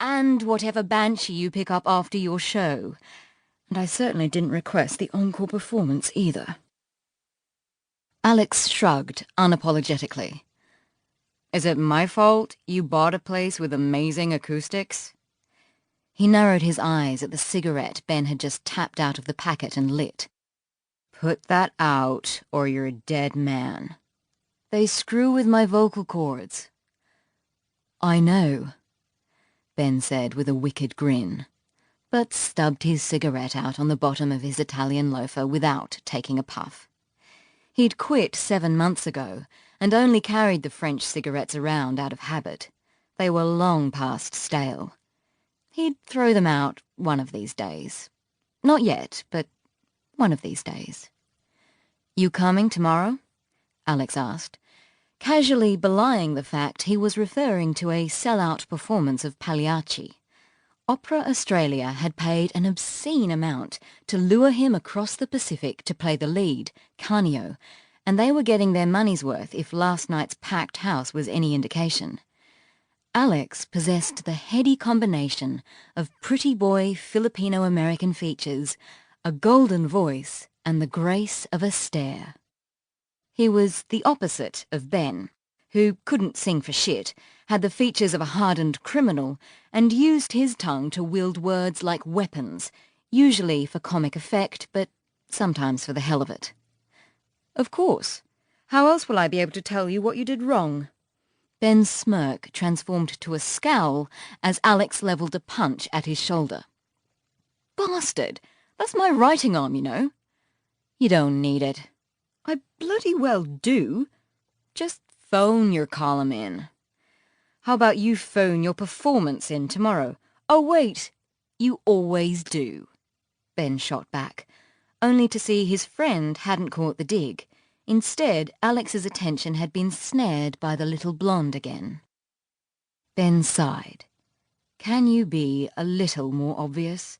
and whatever banshee you pick up after your show. And I certainly didn't request the encore performance either." Alex shrugged unapologetically. "Is it my fault you bought a place with amazing acoustics?" He narrowed his eyes at the cigarette Ben had just tapped out of the packet and lit. "Put that out, or you're a dead man. They screw with my vocal cords." "I know," Ben said with a wicked grin, but stubbed his cigarette out on the bottom of his Italian loafer without taking a puff. He'd quit 7 months ago, and only carried the French cigarettes around out of habit. They were long past stale. He'd throw them out one of these days. Not yet, but one of these days. "You coming tomorrow?" Alex asked, casually belying the fact he was referring to a sell-out performance of Pagliacci. Opera Australia had paid an obscene amount to lure him across the Pacific to play the lead, Canio, and they were getting their money's worth if last night's packed house was any indication. Alex possessed the heady combination of pretty boy Filipino-American features, a golden voice, and the grace of a stare. He was the opposite of Ben, who couldn't sing for shit, had the features of a hardened criminal, and used his tongue to wield words like weapons, usually for comic effect, but sometimes for the hell of it. "Of course. How else will I be able to tell you what you did wrong?" Ben's smirk transformed to a scowl as Alex levelled a punch at his shoulder. "Bastard! That's my writing arm, you know." "You don't need it." "I bloody well do. Just phone your column in." "How about you phone your performance in tomorrow?" "Oh, wait. You always do," Ben shot back, only to see his friend hadn't caught the dig. Instead, Alex's attention had been snared by the little blonde again. Ben sighed. "Can you be a little more obvious?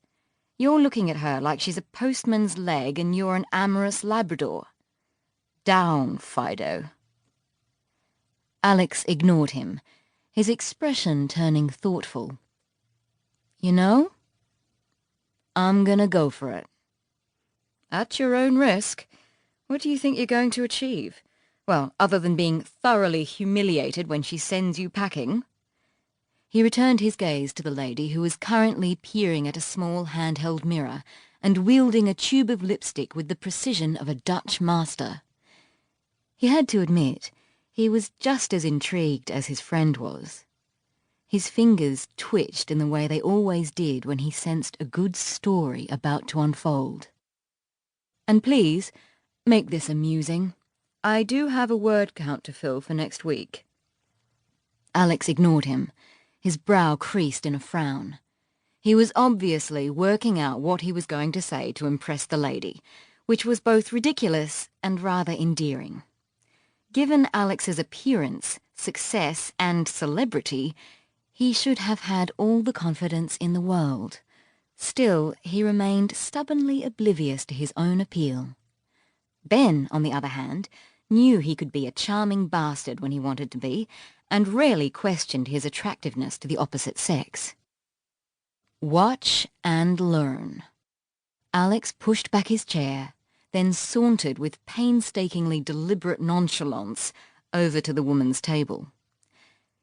You're looking at her like she's a postman's leg and you're an amorous Labrador. Down, Fido." Alex ignored him, his expression turning thoughtful. "You know, I'm gonna go for it." "At your own risk. What do you think you're going to achieve? Well, other than being thoroughly humiliated when she sends you packing?" He returned his gaze to the lady who was currently peering at a small handheld mirror and wielding a tube of lipstick with the precision of a Dutch master. He had to admit, he was just as intrigued as his friend was. His fingers twitched in the way they always did when he sensed a good story about to unfold. "And please, make this amusing. I do have a word count to fill for next week." Alex ignored him, his brow creased in a frown. He was obviously working out what he was going to say to impress the lady, which was both ridiculous and rather endearing. Given Alex's appearance, success, and celebrity, he should have had all the confidence in the world. Still, he remained stubbornly oblivious to his own appeal. Ben, on the other hand, knew he could be a charming bastard when he wanted to be, and rarely questioned his attractiveness to the opposite sex. Watch and learn. Alex pushed back his chair, then sauntered with painstakingly deliberate nonchalance over to the woman's table.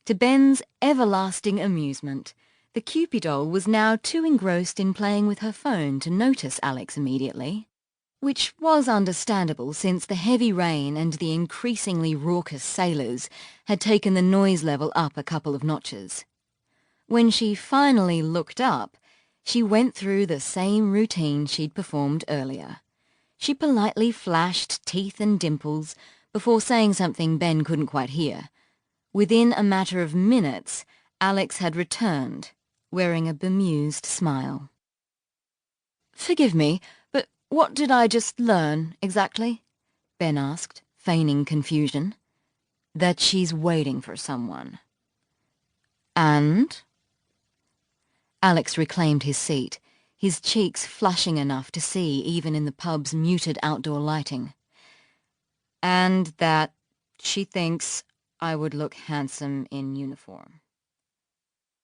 To Ben's everlasting amusement, the Cupid-doll was now too engrossed in playing with her phone to notice Alex immediately, which was understandable since the heavy rain and the increasingly raucous sailors had taken the noise level up a couple of notches. When she finally looked up, she went through the same routine she'd performed earlier. She politely flashed teeth and dimples before saying something Ben couldn't quite hear. Within a matter of minutes, Alex had returned, wearing a bemused smile. "Forgive me, but what did I just learn, exactly?" Ben asked, feigning confusion. "That she's waiting for someone." "And?" Alex reclaimed his seat, his cheeks flushing enough to see even in the pub's muted outdoor lighting. "And that she thinks I would look handsome in uniform."